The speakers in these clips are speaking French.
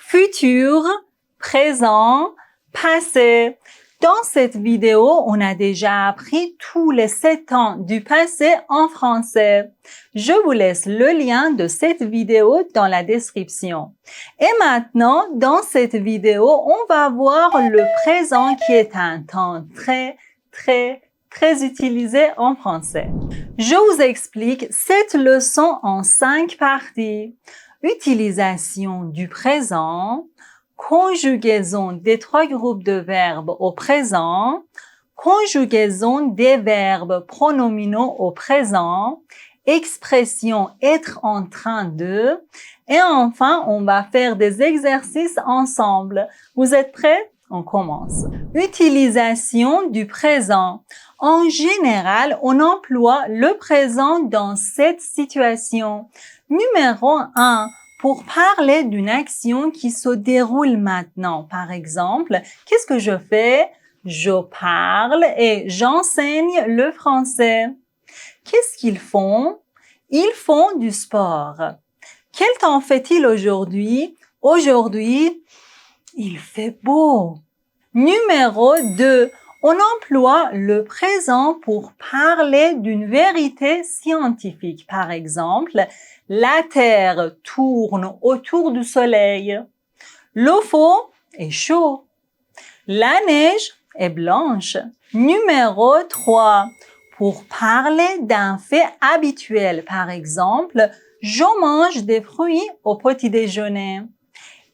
futur, présent, passé. Dans cette vidéo, on a déjà appris tous les 7 temps du passé en français. Je vous laisse le lien de cette vidéo dans la description. Et maintenant, dans cette vidéo, on va voir le présent qui est un temps très utilisé en français. Je vous explique cette leçon en 5 parties. Utilisation du présent, conjugaison des 3 groupes de verbes au présent, conjugaison des verbes pronominaux au présent, expression être en train de, et enfin, on va faire des exercices ensemble. Vous êtes prêts? On commence. Utilisation du présent. En général, on emploie le présent dans cette situation. Numéro 1. Pour parler d'une action qui se déroule maintenant. Par exemple, qu'est-ce que je fais? Je parle et j'enseigne le français. Qu'est-ce qu'ils font? Ils font du sport. Quel temps fait-il aujourd'hui? Aujourd'hui, il fait beau. Numéro 2. On emploie le présent pour parler d'une vérité scientifique. Par exemple, la Terre tourne autour du Soleil. L'eau fond est chaud. La neige est blanche. Numéro 3. Pour parler d'un fait habituel. Par exemple, je mange des fruits au petit déjeuner.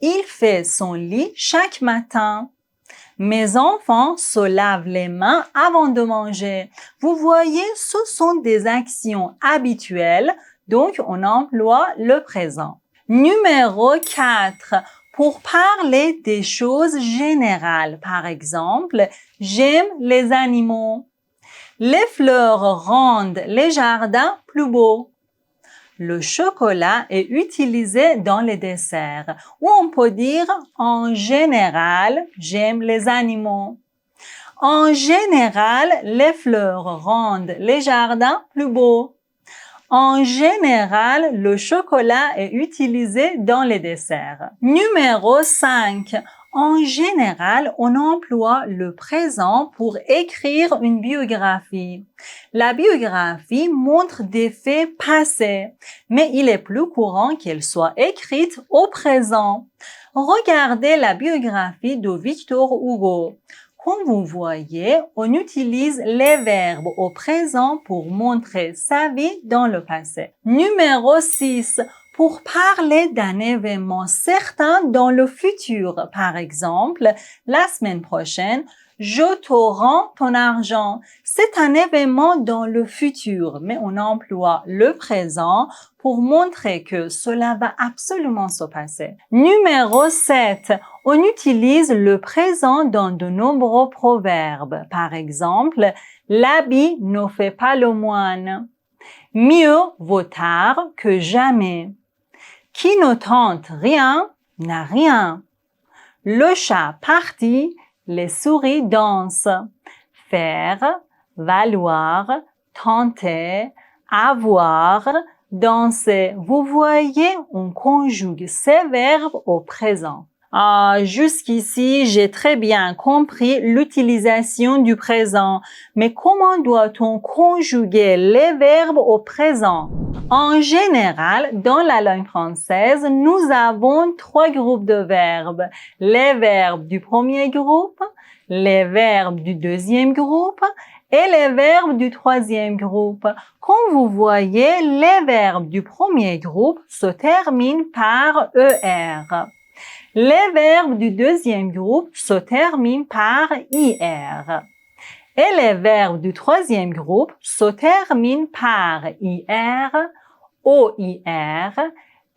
Il fait son lit chaque matin. Mes enfants se lavent les mains avant de manger. Vous voyez, ce sont des actions habituelles, donc on emploie le présent. Numéro 4. Pour parler des choses générales, par exemple, j'aime les animaux. Les fleurs rendent les jardins plus beaux. Le chocolat est utilisé dans les desserts. Ou on peut dire en général, j'aime les animaux. En général, les fleurs rendent les jardins plus beaux. En général, le chocolat est utilisé dans les desserts. Numéro 5. En général, on emploie le présent pour écrire une biographie. La biographie montre des faits passés, mais il est plus courant qu'elle soit écrite au présent. Regardez la biographie de Victor Hugo. Comme vous voyez, on utilise les verbes au présent pour montrer sa vie dans le passé. Numéro 6. Pour parler d'un événement certain dans le futur. Par exemple, la semaine prochaine, je te rends ton argent. C'est un événement dans le futur, mais on emploie le présent pour montrer que cela va absolument se passer. Numéro 7. On utilise le présent dans de nombreux proverbes. Par exemple, l'habit ne fait pas le moine. Mieux vaut tard que jamais. Qui ne tente rien n'a rien. Le chat partit, les souris dansent. Faire, valoir, tenter, avoir, danser. Vous voyez, on conjugue ces verbes au présent. Jusqu'ici, j'ai très bien compris l'utilisation du présent. Mais comment doit-on conjuguer les verbes au présent? En général, dans la langue française, nous avons 3 groupes de verbes. Les verbes du premier groupe, les verbes du deuxième groupe et les verbes du troisième groupe. Comme vous voyez, les verbes du premier groupe se terminent par ER. Les verbes du deuxième groupe se terminent par IR. Et les verbes du troisième groupe se terminent par IR, OIR,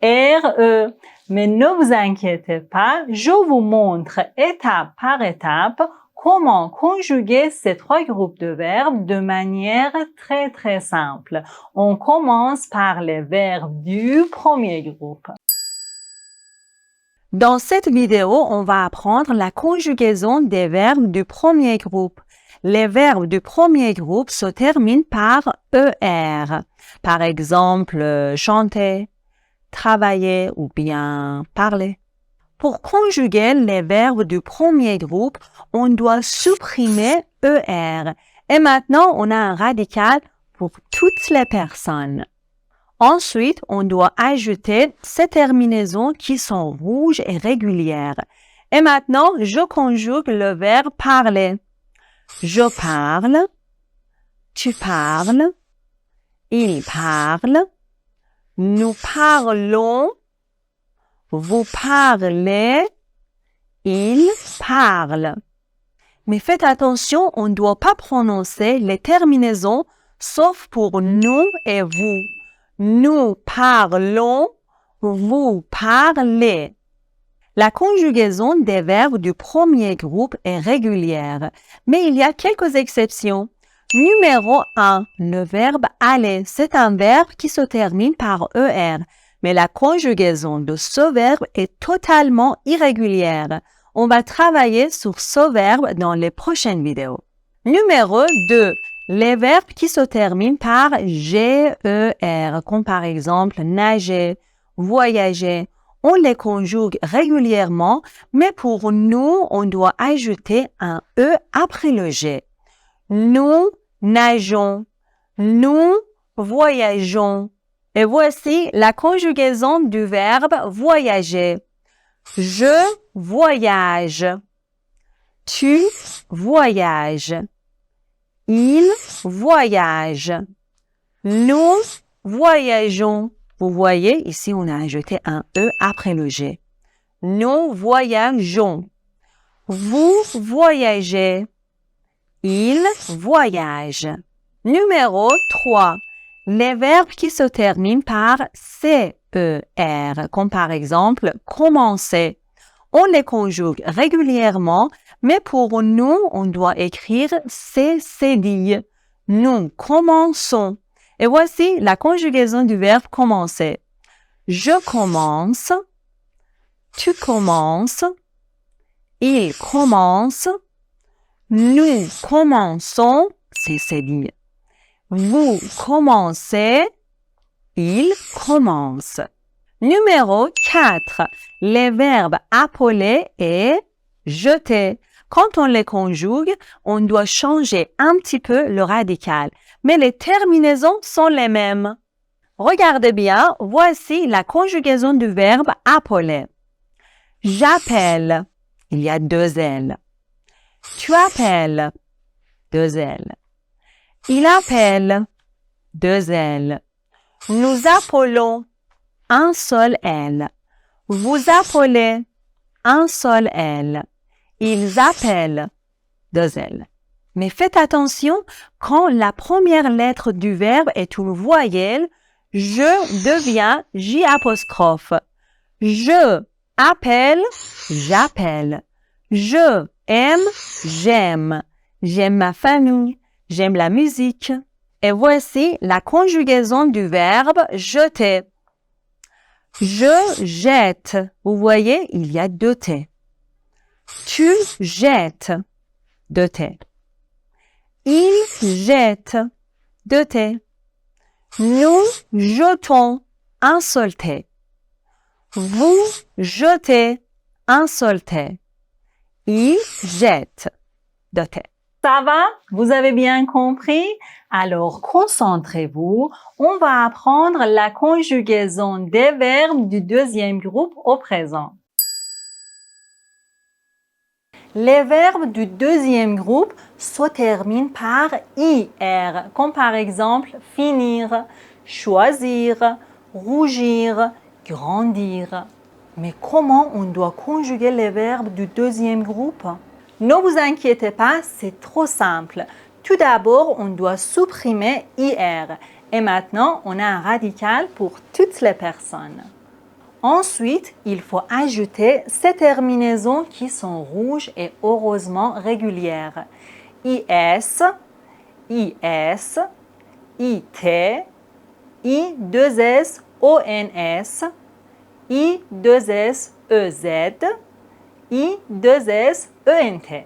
RE. Mais ne vous inquiétez pas, je vous montre étape par étape comment conjuguer ces 3 groupes de verbes de manière très simple. On commence par les verbes du premier groupe. Dans cette vidéo, on va apprendre la conjugaison des verbes du premier groupe. Les verbes du premier groupe se terminent par ER. Par exemple, chanter, travailler ou bien parler. Pour conjuguer les verbes du premier groupe, on doit supprimer ER. Et maintenant, on a un radical pour toutes les personnes. Ensuite, on doit ajouter ces terminaisons qui sont rouges et régulières. Et maintenant, je conjugue le verbe parler. Je parle, tu parles, il parle, nous parlons, vous parlez, il parle. Mais faites attention, on ne doit pas prononcer les terminaisons sauf pour nous et vous. Nous parlons, vous parlez. La conjugaison des verbes du premier groupe est régulière, mais il y a quelques exceptions. Numéro 1, le verbe aller, c'est un verbe qui se termine par ER, mais la conjugaison de ce verbe est totalement irrégulière. On va travailler sur ce verbe dans les prochaines vidéos. Numéro 2, les verbes qui se terminent par GER, comme par exemple nager, voyager. On les conjugue régulièrement, mais pour nous, on doit ajouter un E après le G. Nous nageons, nous voyageons. Et voici la conjugaison du verbe voyager. Je voyage. Tu voyages. Il voyage. Nous voyageons. Vous voyez, ici, on a ajouté un E après le G. Nous voyageons. Vous voyagez. Il voyage. Numéro 3. Les verbes qui se terminent par CER, comme par exemple commencer. On les conjugue régulièrement, mais pour nous, on doit écrire cédille. Nous commençons. Et voici la conjugaison du verbe commencer. Je commence, tu commences, il commence, nous commençons, c'est cédille. Vous commencez, il commence. Numéro 4. Les verbes appeler et jeter. Quand on les conjugue, on doit changer un petit peu le radical, mais les terminaisons sont les mêmes. Regardez bien, voici la conjugaison du verbe appeler. J'appelle, il y a 2 L. Tu appelles, 2 L. Il appelle, 2 L. Nous appelons, un seul L. Vous appelez, un seul L. Ils appellent, 2 L. Mais faites attention, quand la première lettre du verbe est une voyelle, je devient J apostrophe. Je appelle, j'appelle. Je aime, j'aime. J'aime ma famille, j'aime la musique. Et voici la conjugaison du verbe jeter. Je jette. Vous voyez, il y a 2 T. Tu jettes, 2 T. Il jette, 2 T. Nous jetons, un seul T. Vous jetez, un seul T. Il jette, 2 T. Ça va? Vous avez bien compris? Alors, concentrez-vous. On va apprendre la conjugaison des verbes du deuxième groupe au présent. Les verbes du deuxième groupe se terminent par IR, comme par exemple finir, choisir, rougir, grandir. Mais comment on doit conjuguer les verbes du deuxième groupe? Ne vous inquiétez pas, c'est trop simple. Tout d'abord, on doit supprimer IR. Et maintenant, on a un radical pour toutes les personnes. Ensuite, il faut ajouter ces terminaisons qui sont rouges et heureusement régulières. IS, IS, IT, I2S, ONS, I2S, EZ, I2S, ENT.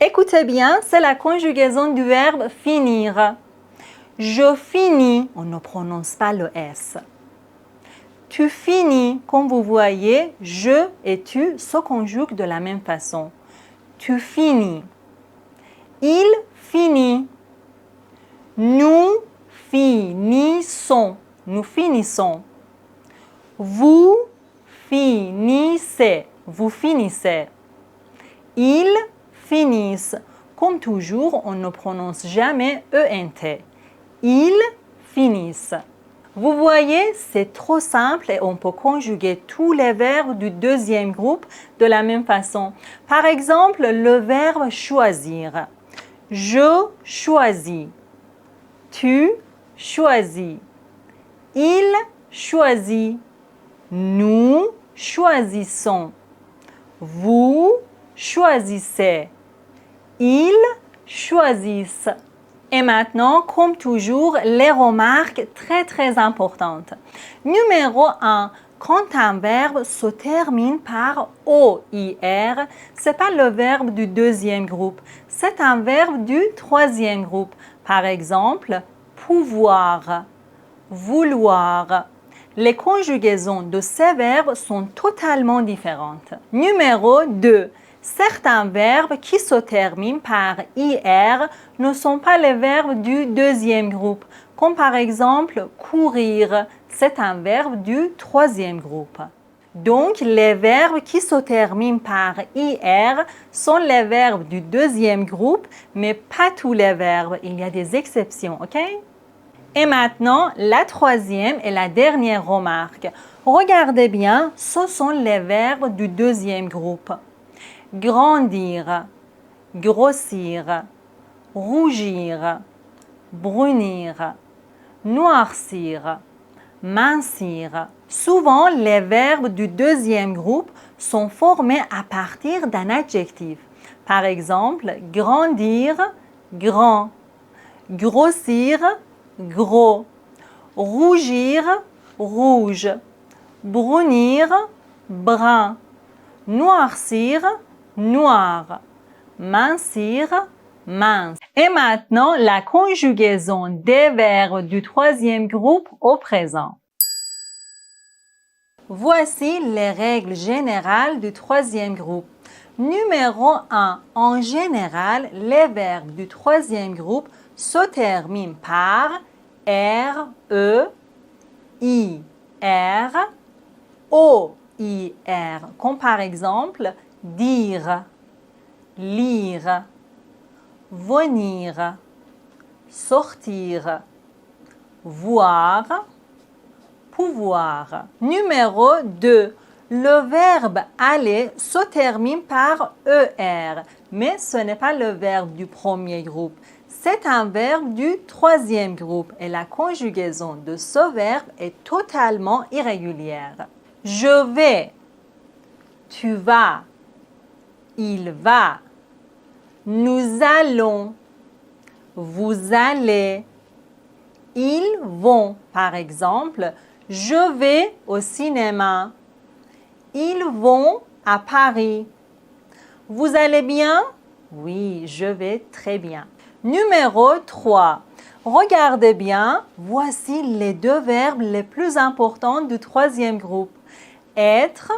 Écoutez bien, c'est la conjugaison du verbe finir. Je finis, on ne prononce pas le S. Tu finis. Comme vous voyez, je et tu se conjuguent de la même façon. Tu finis. Il finit. Nous finissons. Nous finissons. Vous finissez. Vous finissez. Ils finissent. Comme toujours, on ne prononce jamais ENT. Ils finissent. Vous voyez, c'est trop simple et on peut conjuguer tous les verbes du deuxième groupe de la même façon. Par exemple, le verbe choisir. Je choisis. Tu choisis. Il choisit. Nous choisissons. Vous choisissez. Ils choisissent. Et maintenant, comme toujours, les remarques très importantes. Numéro 1. Quand un verbe se termine par OIR, ce n'est pas le verbe du deuxième groupe, c'est un verbe du troisième groupe. Par exemple, pouvoir, vouloir. Les conjugaisons de ces verbes sont totalement différentes. Numéro 2. Certains verbes qui se terminent par IR ne sont pas les verbes du deuxième groupe, comme par exemple courir, c'est un verbe du troisième groupe. Donc, les verbes qui se terminent par IR sont les verbes du deuxième groupe, mais pas tous les verbes, il y a des exceptions, ok? Et maintenant, la troisième et la dernière remarque. Regardez bien, ce sont les verbes du deuxième groupe. Grandir, grossir, rougir, brunir, noircir, mincir. Souvent, les verbes du deuxième groupe sont formés à partir d'un adjectif. Par exemple, grandir, grand, grossir, gros, rougir, rouge, brunir, brun, noircir, noir, mincir, mince. Et maintenant, la conjugaison des verbes du troisième groupe au présent. Voici les règles générales du troisième groupe. Numéro 1. En général, les verbes du troisième groupe se terminent par R, E, I, R, O, I, R. Comme par exemple, dire, lire, venir, sortir, voir, pouvoir. Numéro 2. Le verbe aller se termine par ER, mais ce n'est pas le verbe du premier groupe. C'est un verbe du troisième groupe et la conjugaison de ce verbe est totalement irrégulière. Je vais, tu vas, il va, nous allons, vous allez, ils vont. Par exemple, je vais au cinéma, ils vont à Paris. Vous allez bien? Oui, je vais très bien. Numéro 3. Regardez bien, voici les deux verbes les plus importants du troisième groupe. Être,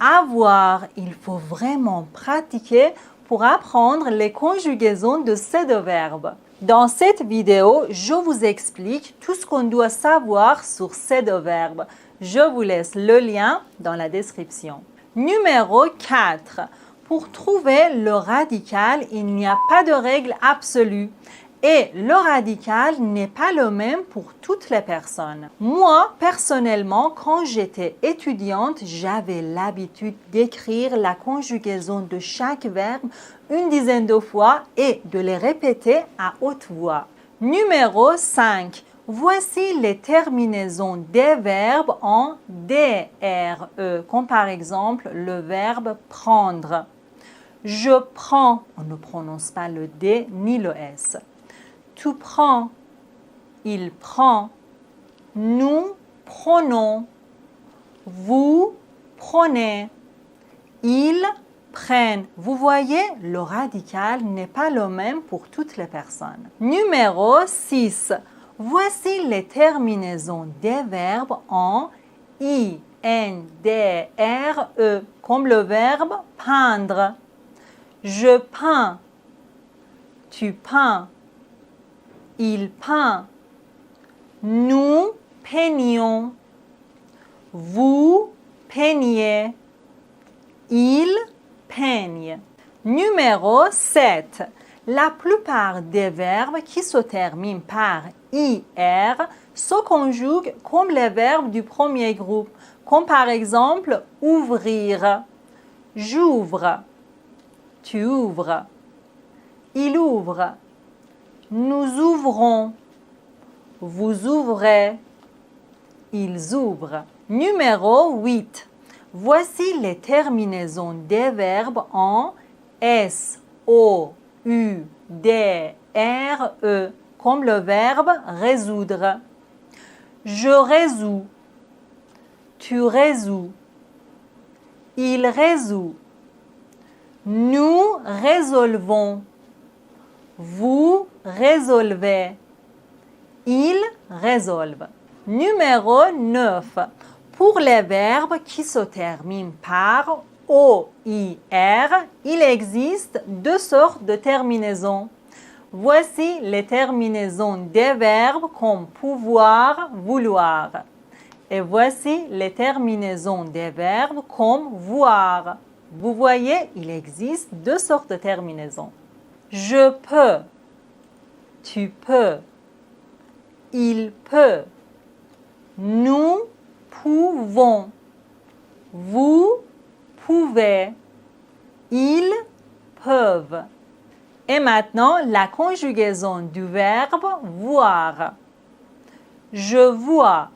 avoir. Il faut vraiment pratiquer pour apprendre les conjugaisons de ces deux verbes. Dans cette vidéo, je vous explique tout ce qu'on doit savoir sur ces deux verbes. Je vous laisse le lien dans la description. Numéro 4. Pour trouver le radical, il n'y a pas de règle absolue. Et le radical n'est pas le même pour toutes les personnes. Moi, personnellement, quand j'étais étudiante, j'avais l'habitude d'écrire la conjugaison de chaque verbe une dizaine de fois et de les répéter à haute voix. Numéro 5. Voici les terminaisons des verbes en DRE, comme par exemple le verbe prendre. Je prends, on ne prononce pas le D ni le S. Tu prends, il prend, nous prenons, vous prenez, ils prennent. Vous voyez, le radical n'est pas le même pour toutes les personnes. Numéro 6. Voici les terminaisons des verbes en I-N-D-R-E, comme le verbe peindre. Je peins. Tu peins. Il peint. Nous peignions. Vous peignez. Il peigne. Numéro 7. La plupart des verbes qui se terminent par IR se conjuguent comme les verbes du premier groupe, comme par exemple ouvrir, j'ouvre, tu ouvres, il ouvre, nous ouvrons, vous ouvrez, ils ouvrent. Numéro 8. Voici les terminaisons des verbes en S, O, U, D, R, E, comme le verbe résoudre. Je résous, tu résous, il résout, nous résolvons, vous résolvez, ils résolvent. Numéro 9. Pour les verbes qui se terminent par OIR, il existe deux sortes de terminaisons. Voici les terminaisons des verbes comme pouvoir, vouloir. Et voici les terminaisons des verbes comme voir. Vous voyez, il existe deux sortes de terminaisons. Je peux, tu peux, il peut, nous pouvons, vous pouvez, ils peuvent. Et maintenant, la conjugaison du verbe voir. Je vois,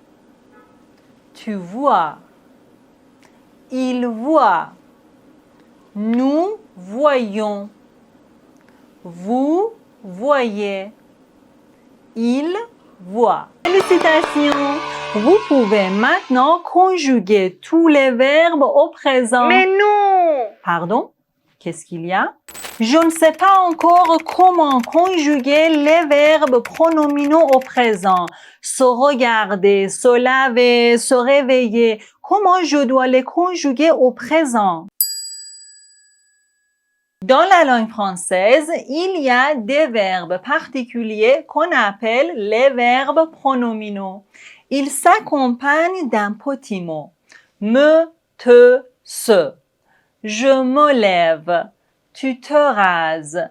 tu vois, il voit, nous voyons, vous voyez, il voit. Félicitations! Vous pouvez maintenant conjuguer tous les verbes au présent. Mais non! Pardon? Qu'est-ce qu'il y a? Je ne sais pas encore comment conjuguer les verbes pronominaux au présent. Se regarder, se laver, se réveiller. Comment je dois les conjuguer au présent? Dans la langue française, il y a des verbes particuliers qu'on appelle les verbes pronominaux. Ils s'accompagnent d'un petit mot. Me, te, se. Je me lève. Tu te rases.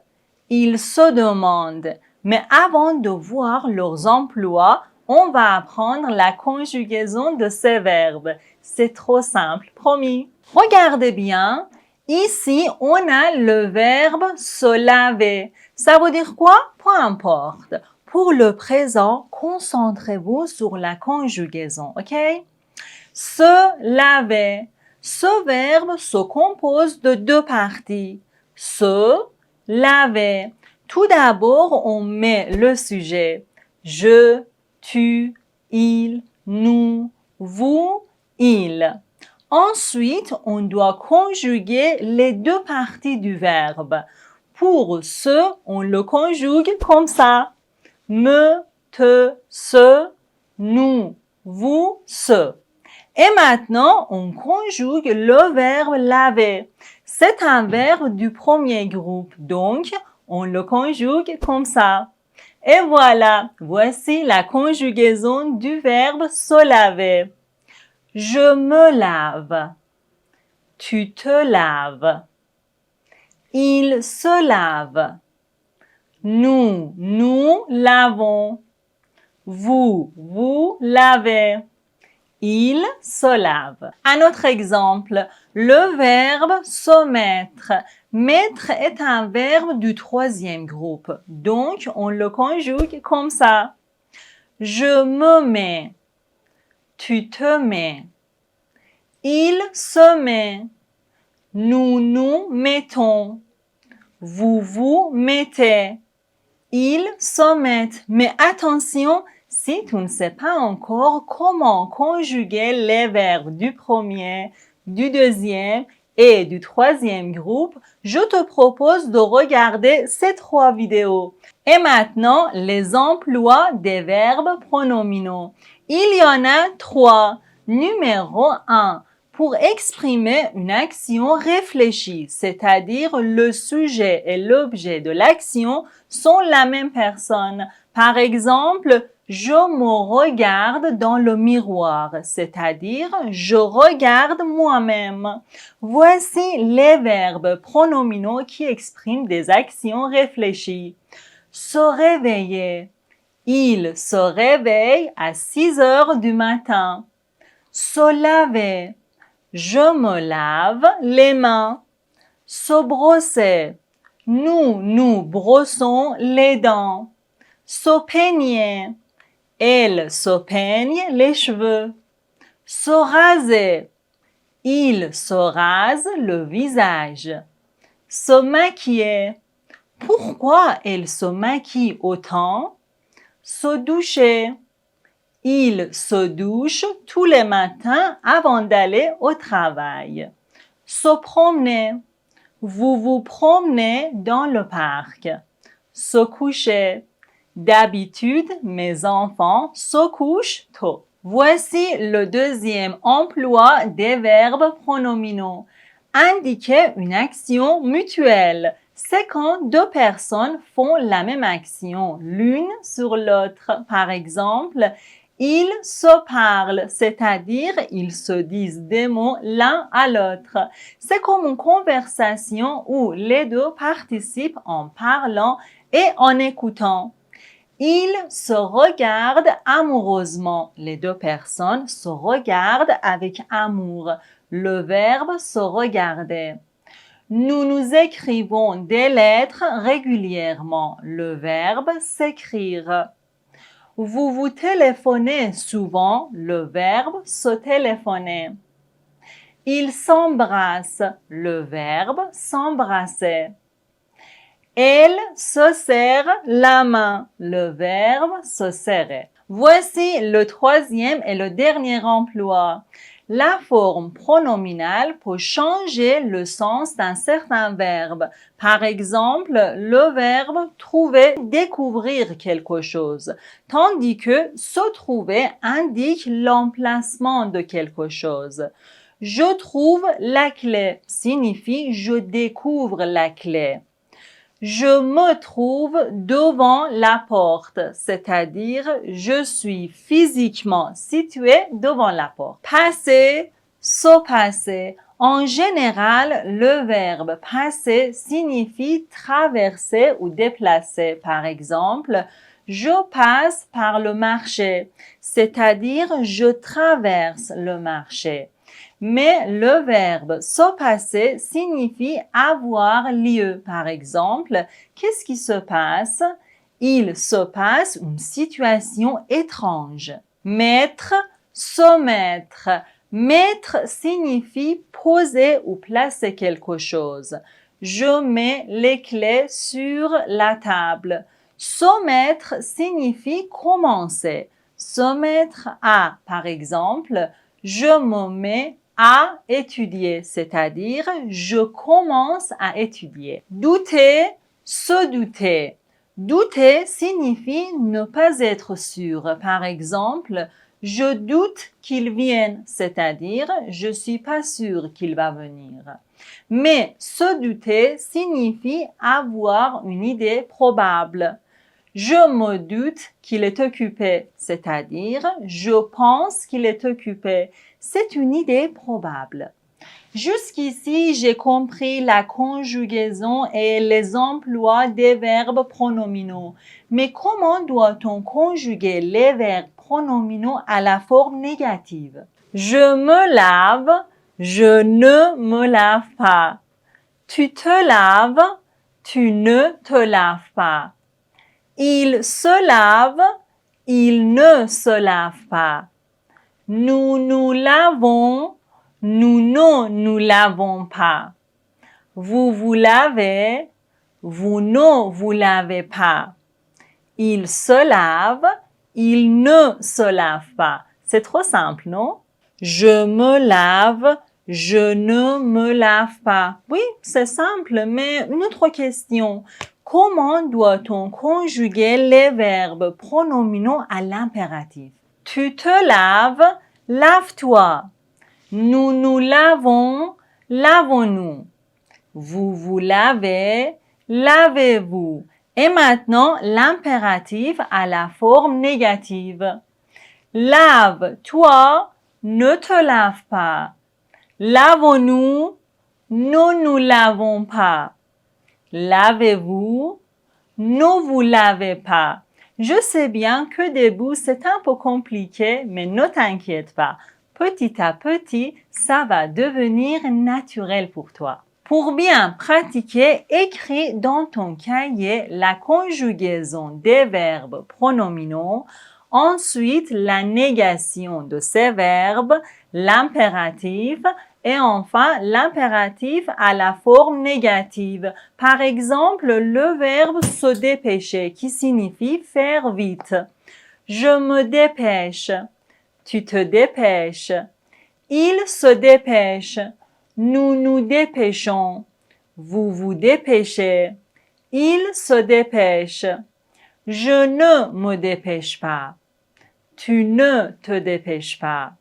Ils se demandent. Mais avant de voir leurs emplois, on va apprendre la conjugaison de ces verbes. C'est trop simple, promis. Regardez bien. Ici, on a le verbe se laver. Ça veut dire quoi? Peu importe. Pour le présent, concentrez-vous sur la conjugaison, ok? Se laver. Ce verbe se compose de deux parties. Se laver. Tout d'abord, on met le sujet. Je, tu, il, nous, vous, il. Ensuite, on doit conjuguer les deux parties du verbe. Pour se, on le conjugue comme ça. Me, te, se, nous, vous, se. Et maintenant, on conjugue le verbe laver. C'est un verbe du premier groupe, donc on le conjugue comme ça. Et voilà, voici la conjugaison du verbe se laver. Je me lave. Tu te laves. Il se lave. Nous lavons. Vous lavez. Il se lave. Un autre exemple, le verbe se mettre. Mettre est un verbe du troisième groupe, donc on le conjugue comme ça. Je me mets. Tu te mets. Il se met. Nous nous mettons. Vous vous mettez. Ils se mettent. Mais attention, si tu ne sais pas encore comment conjuguer les verbes du premier, du deuxième et du troisième groupe, je te propose de regarder ces 3 vidéos. Et maintenant, les emplois des verbes pronominaux. Il y en a 3. Numéro 1. Pour exprimer une action réfléchie, c'est-à-dire le sujet et l'objet de l'action sont la même personne. Par exemple, je me regarde dans le miroir, c'est-à-dire je regarde moi-même. Voici les verbes pronominaux qui expriment des actions réfléchies. Se réveiller. Il se réveille à 6 heures du matin. Se laver. Je me lave les mains. Se brosser. Nous brossons les dents. Se peigner. Elle se peigne les cheveux. Se raser. Il se rase le visage. Se maquiller. Pourquoi elle se maquille autant? Se doucher. Il se douche tous les matins avant d'aller au travail. Se promener. Vous vous promenez dans le parc. Se coucher. D'habitude, mes enfants se couchent tôt. Voici le deuxième emploi des verbes pronominaux. Indiquer une action mutuelle. C'est quand deux personnes font la même action l'une sur l'autre. Par exemple, ils se parlent, c'est-à-dire ils se disent des mots l'un à l'autre. C'est comme une conversation où les deux participent en parlant et en écoutant. Ils se regardent amoureusement. Les deux personnes se regardent avec amour. Le verbe se regarder. Nous nous écrivons des lettres régulièrement. Le verbe s'écrire. Vous vous téléphonez souvent. Le verbe se téléphoner. Ils s'embrassent. Le verbe s'embrasser. Elle se serre la main. Le verbe se serrer. Voici le troisième et le dernier emploi. La forme pronominale peut changer le sens d'un certain verbe. Par exemple, le verbe trouver, découvrir quelque chose, tandis que se trouver indique l'emplacement de quelque chose. Je trouve la clé signifie je découvre la clé. Je me trouve devant la porte, c'est-à-dire je suis physiquement situé devant la porte. Passer, se passer. En général, le verbe passer signifie traverser ou déplacer. Par exemple, je passe par le marché, c'est-à-dire je traverse le marché. Mais le verbe se passer signifie avoir lieu. Par exemple, qu'est-ce qui se passe? Il se passe une situation étrange. Mettre, se mettre. Mettre signifie poser ou placer quelque chose. Je mets les clés sur la table. Se mettre signifie commencer. Se mettre à, par exemple, je me mets à étudier, c'est-à-dire je commence à étudier. Douter, se douter. Douter signifie ne pas être sûr. Par exemple, je doute qu'il vienne, c'est-à-dire je suis pas sûr qu'il va venir. Mais se douter signifie avoir une idée probable. Je me doute qu'il est occupé, c'est-à-dire je pense qu'il est occupé. C'est une idée probable. Jusqu'ici, j'ai compris la conjugaison et les emplois des verbes pronominaux. Mais comment doit-on conjuguer les verbes pronominaux à la forme négative? Je me lave, je ne me lave pas. Tu te laves, tu ne te laves pas. Il se lave, il ne se lave pas. Nous nous lavons, nous ne nous lavons pas. Vous vous lavez, vous ne vous lavez pas. Il se lave, il ne se lave pas. C'est trop simple, non? Je me lave, je ne me lave pas. Oui, c'est simple, mais une autre question. Comment doit-on conjuguer les verbes pronominaux à l'impératif? Tu te laves, Lave-toi. Nous nous lavons, lavons-nous. Vous vous lavez, lavez-vous. Et maintenant, l'impératif à la forme négative. Lave-toi, ne te lave pas. Lavons-nous, nous nous lavons pas. Lavez-vous, ne vous lavez pas. Je sais bien que début c'est un peu compliqué, mais ne t'inquiète pas. Petit à petit, ça va devenir naturel pour toi. Pour bien pratiquer, écris dans ton cahier la conjugaison des verbes pronominaux, ensuite la négation de ces verbes, l'impératif et enfin l'impératif à la forme négative. Par exemple, le verbe se dépêcher qui signifie faire vite. Je me dépêche. Tu te dépêches. Il se dépêche. Nous nous dépêchons. Vous vous dépêchez. Il se dépêche. Je ne me dépêche pas. Tu ne te dépêches pas.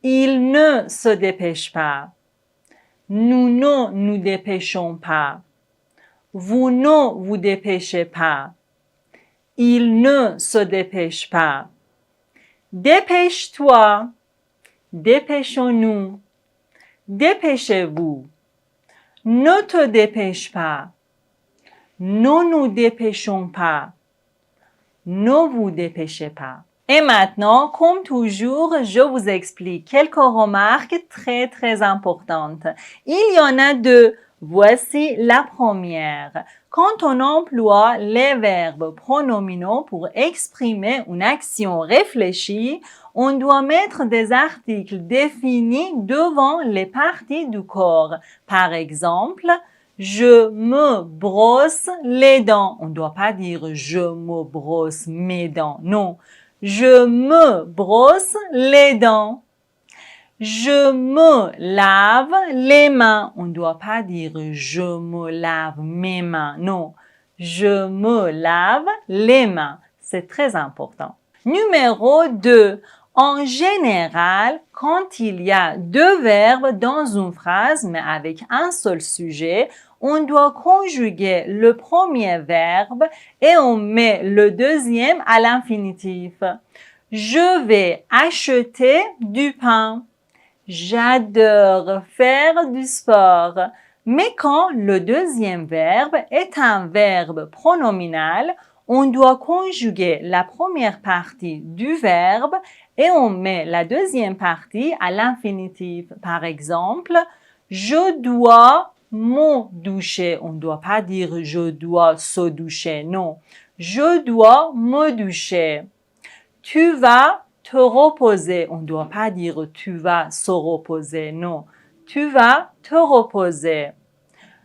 Il ne se dépêche pas. Nous ne nous dépêchons pas. Vous ne vous dépêchez pas. Il ne se dépêche pas. Dépêche-toi. Dépêchons-nous. Dépêchez-vous. Ne te dépêche pas. Ne nous dépêchons pas. Ne vous dépêchez pas. Et maintenant, comme toujours, je vous explique quelques remarques très importantes. Il y en a deux. Voici la première. Quand on emploie les verbes pronominaux pour exprimer une action réfléchie, on doit mettre des articles définis devant les parties du corps. Par exemple, je me brosse les dents. On ne doit pas dire je me brosse mes dents. Non. Je me brosse les dents. Je me lave les mains. On ne doit pas dire je me lave mes mains. Non. Je me lave les mains. C'est très important. Numéro 2. En général, quand il y a deux verbes dans une phrase, mais avec un seul sujet, on doit conjuguer le premier verbe et on met le deuxième à l'infinitif. Je vais acheter du pain. J'adore faire du sport. Mais quand le deuxième verbe est un verbe pronominal, on doit conjuguer la première partie du verbe et on met la deuxième partie à l'infinitif. Par exemple, je dois me doucher. On ne doit pas dire je dois se doucher. Non. Je dois me doucher. Tu vas te reposer. On ne doit pas dire tu vas se reposer. Non. Tu vas te reposer.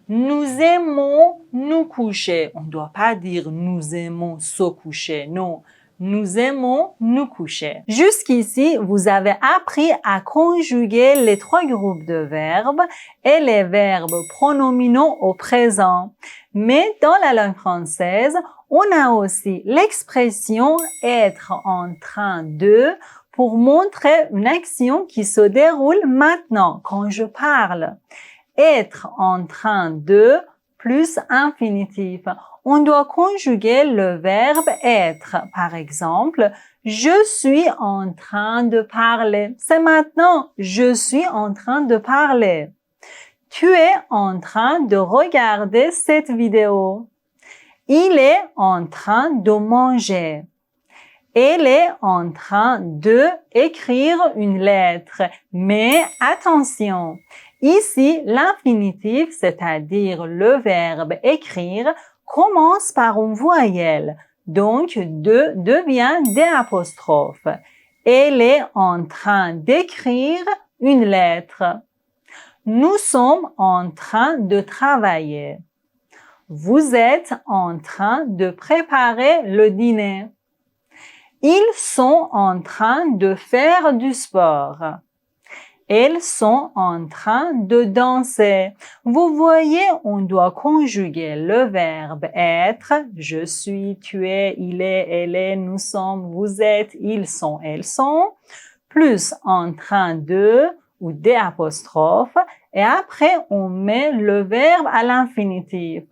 Nous aimons nous coucher. On ne doit pas dire nous aimons se coucher. Non. Nous aimons nous coucher. Jusqu'ici, vous avez appris à conjuguer les trois groupes de verbes et les verbes pronominaux au présent. Mais dans la langue française, on a aussi l'expression être en train de pour montrer une action qui se déroule maintenant quand je parle. Être en train de plus infinitif. On doit conjuguer le verbe être. Par exemple, je suis en train de parler. C'est maintenant. Je suis en train de parler. Tu es en train de regarder cette vidéo. Il est en train de manger. Elle est en train de écrire une lettre. Mais attention, ici l'infinitif, c'est-à-dire le verbe écrire, commence par une voyelle. Donc, de devient des apostrophes. Elle est en train d'écrire une lettre. Nous sommes en train de travailler. Vous êtes en train de préparer le dîner. Ils sont en train de faire du sport. Elles sont en train de danser. Vous voyez, on doit conjuguer le verbe être, je suis, tu es, il est, elle est, nous sommes, vous êtes, ils sont, elles sont, plus en train de ou des apostrophes et après on met le verbe à l'infinitif.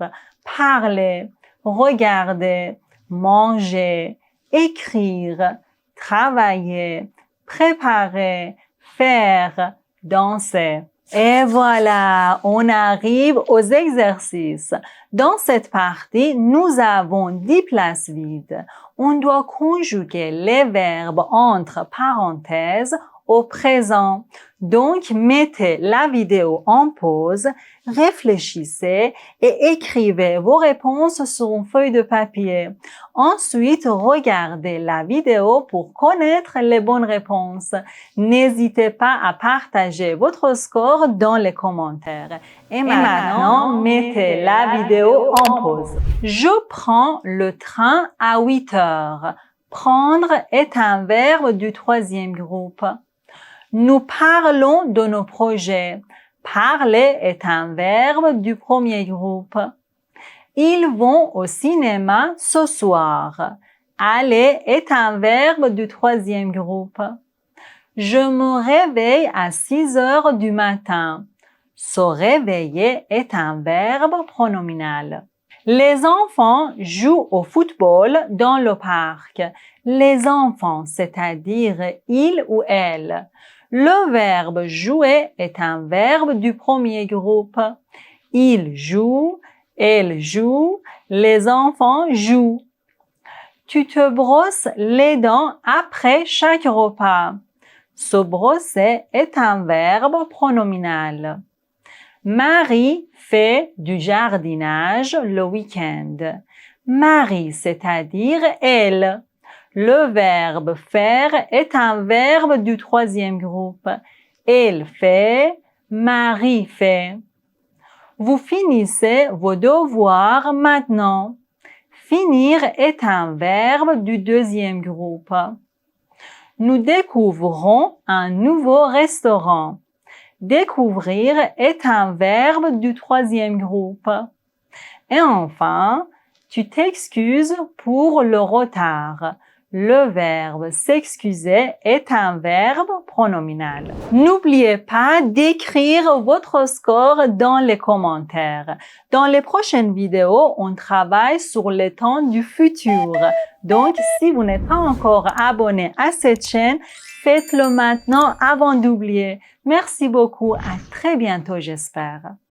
Parler, regarder, manger, écrire, travailler, préparer, faire, danser. Et voilà, on arrive aux exercices. Dans cette partie, nous avons 10 places vides. On doit conjuguer les verbes entre parenthèses au présent. Donc, mettez la vidéo en pause, réfléchissez et écrivez vos réponses sur une feuille de papier. Ensuite, regardez la vidéo pour connaître les bonnes réponses. N'hésitez pas à partager votre score dans les commentaires. Et maintenant, mettez la vidéo en pause. Je prends le train à 8 heures. Prendre est un verbe du troisième groupe. Nous parlons de nos projets. Parler est un verbe du premier groupe. Ils vont au cinéma ce soir. Aller est un verbe du troisième groupe. Je me réveille à 6 heures du matin. Se réveiller est un verbe pronominal. Les enfants jouent au football dans le parc. Les enfants, c'est-à-dire ils ou elles. Le verbe jouer est un verbe du premier groupe. Ils jouent, elles jouent, les enfants jouent. Tu te brosses les dents après chaque repas. Se brosser est un verbe pronominal. Marie fait du jardinage le week-end. Marie, c'est-à-dire elle. Le verbe faire est un verbe du troisième groupe. Elle fait, Marie fait. Vous finissez vos devoirs maintenant. Finir est un verbe du deuxième groupe. Nous découvrons un nouveau restaurant. Découvrir est un verbe du troisième groupe. Et enfin, tu t'excuses pour le retard. Le verbe s'excuser est un verbe pronominal. N'oubliez pas d'écrire votre score dans les commentaires. Dans les prochaines vidéos, on travaille sur les temps du futur. Donc, si vous n'êtes pas encore abonné à cette chaîne, faites-le maintenant avant d'oublier. Merci beaucoup. À très bientôt, j'espère.